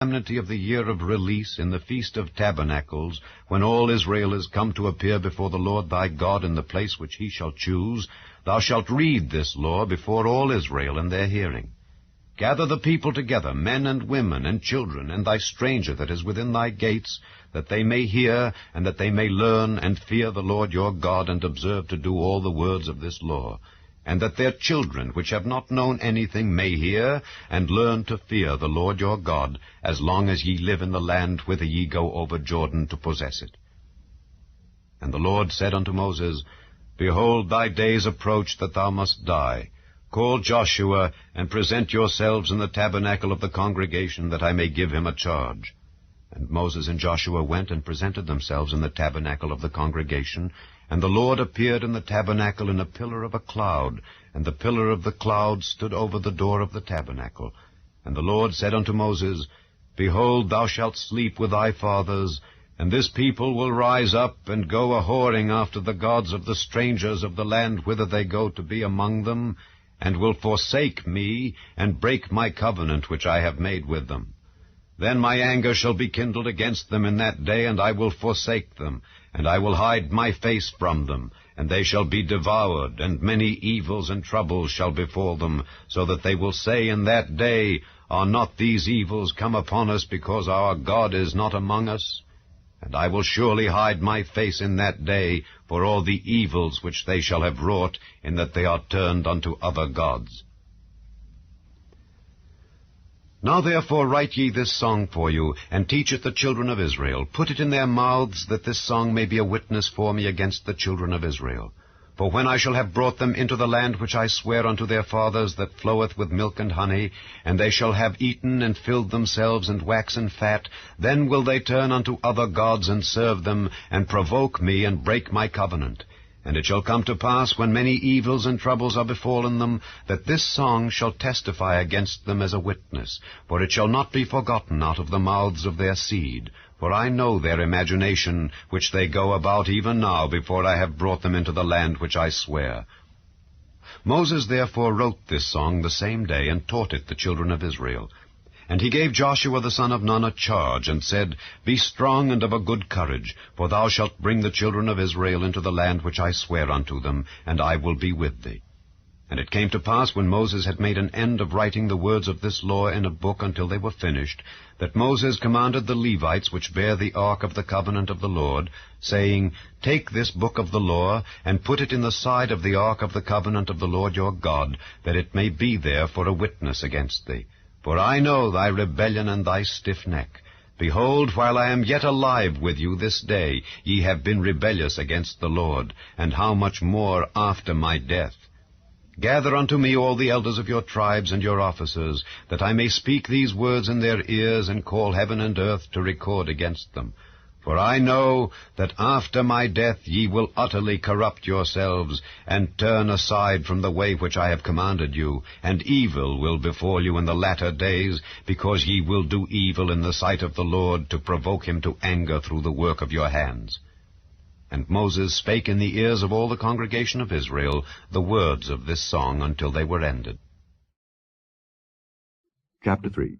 solemnity of the year of release, in the Feast of Tabernacles, when all Israel is come to appear before the Lord thy God in the place which he shall choose, thou shalt read this law before all Israel in their hearing. Gather the people together, men and women and children, and thy stranger that is within thy gates, that they may hear, and that they may learn, and fear the Lord your God, and observe to do all the words of this law, and that their children, which have not known anything, may hear, and learn to fear the Lord your God, as long as ye live in the land whither ye go over Jordan to possess it. And the Lord said unto Moses, Behold, thy days approach that thou must die. Call Joshua, and present yourselves in the tabernacle of the congregation, that I may give him a charge. And Moses and Joshua went and presented themselves in the tabernacle of the congregation, and the Lord appeared in the tabernacle in a pillar of a cloud, and the pillar of the cloud stood over the door of the tabernacle. And the Lord said unto Moses, Behold, thou shalt sleep with thy fathers, and this people will rise up and go a-whoring after the gods of the strangers of the land whither they go to be among them, and will forsake me, and break my covenant which I have made with them. Then my anger shall be kindled against them in that day, and I will forsake them, and I will hide my face from them, and they shall be devoured, and many evils and troubles shall befall them, so that they will say in that day, Are not these evils come upon us, because our God is not among us? And I will surely hide my face in that day for all the evils which they shall have wrought, in that they are turned unto other gods. Now therefore write ye this song for you, and teach it the children of Israel. Put it in their mouths, that this song may be a witness for me against the children of Israel. For when I shall have brought them into the land which I swear unto their fathers, that floweth with milk and honey, and they shall have eaten and filled themselves and waxen fat, then will they turn unto other gods and serve them, and provoke me, and break my covenant. And it shall come to pass, when many evils and troubles are befallen them, that this song shall testify against them as a witness, for it shall not be forgotten out of the mouths of their seed. For I know their imagination, which they go about even now, before I have brought them into the land which I swear. Moses therefore wrote this song the same day, and taught it the children of Israel. And he gave Joshua the son of Nun a charge, and said, Be strong and of a good courage, for thou shalt bring the children of Israel into the land which I swear unto them, and I will be with thee. And it came to pass, when Moses had made an end of writing the words of this law in a book until they were finished, that Moses commanded the Levites which bear the ark of the covenant of the Lord, saying, Take this book of the law, and put it in the side of the ark of the covenant of the Lord your God, that it may be there for a witness against thee. For I know thy rebellion and thy stiff neck. Behold, while I am yet alive with you this day, ye have been rebellious against the Lord, and how much more after my death. Gather unto me all the elders of your tribes and your officers, that I may speak these words in their ears, and call heaven and earth to record against them. For I know that after my death ye will utterly corrupt yourselves, and turn aside from the way which I have commanded you, and evil will befall you in the latter days, because ye will do evil in the sight of the Lord, to provoke him to anger through the work of your hands. And Moses spake in the ears of all the congregation of Israel the words of this song until they were ended. Chapter 3.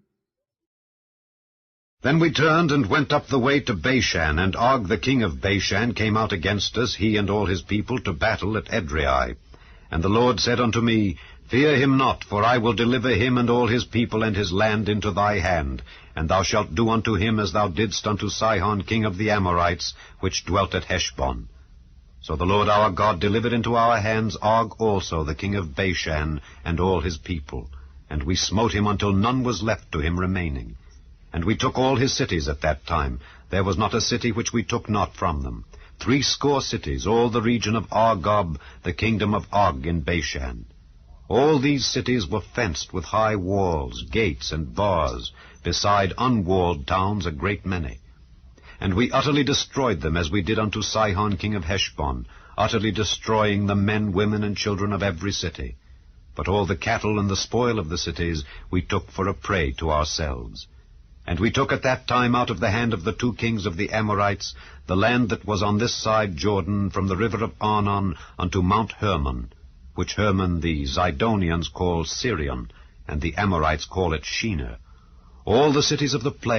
Then we turned and went up the way to Bashan, and Og the king of Bashan came out against us, he and all his people, to battle at Edrei. And the Lord said unto me, Fear him not, for I will deliver him and all his people and his land into thy hand, and thou shalt do unto him as thou didst unto Sihon king of the Amorites, which dwelt at Heshbon. So the Lord our God delivered into our hands Og also the king of Bashan, and all his people. And we smote him until none was left to him remaining. And we took all his cities at that time. There was not a city which we took not from them. 80 cities, all the region of Argob, the kingdom of Og in Bashan. All these cities were fenced with high walls, gates, and bars, beside unwalled towns a great many. And we utterly destroyed them, as we did unto Sihon king of Heshbon, utterly destroying the men, women, and children of every city. But all the cattle and the spoil of the cities we took for a prey to ourselves. And we took at that time out of the hand of the 2 kings of the Amorites the land that was on this side Jordan, from the river of Arnon unto Mount Hermon, which Hermon the Zidonians call Sirion, and the Amorites call it Shinar. All the cities of the plain